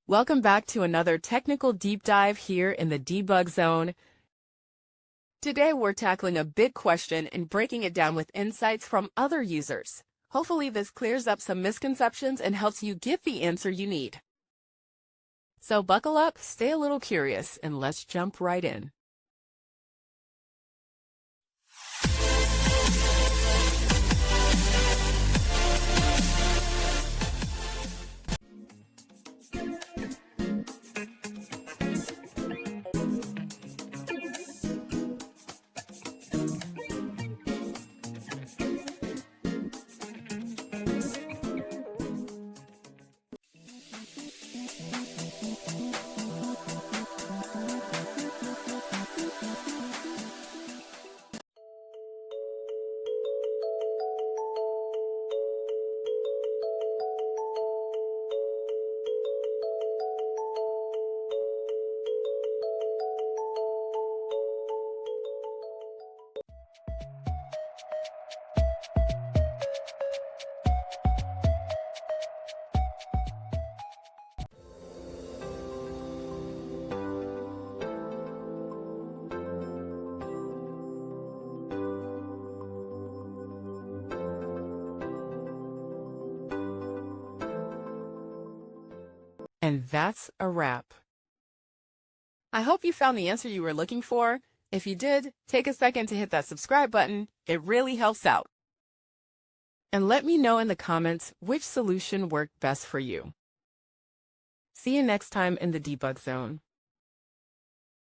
Welcome back to another technical deep dive here in the debug zone. Today we're tackling a big question and breaking it down with insights from other users. Hopefully this clears up some misconceptions and helps you get the answer you need. So buckle up, stay a little curious, and let's jump right in. And that's a wrap. I hope you found the answer you were looking for. If you did, take a second to hit that subscribe button. It really helps out. And let me know in the comments which solution worked best for you. See you next time in the debug zone.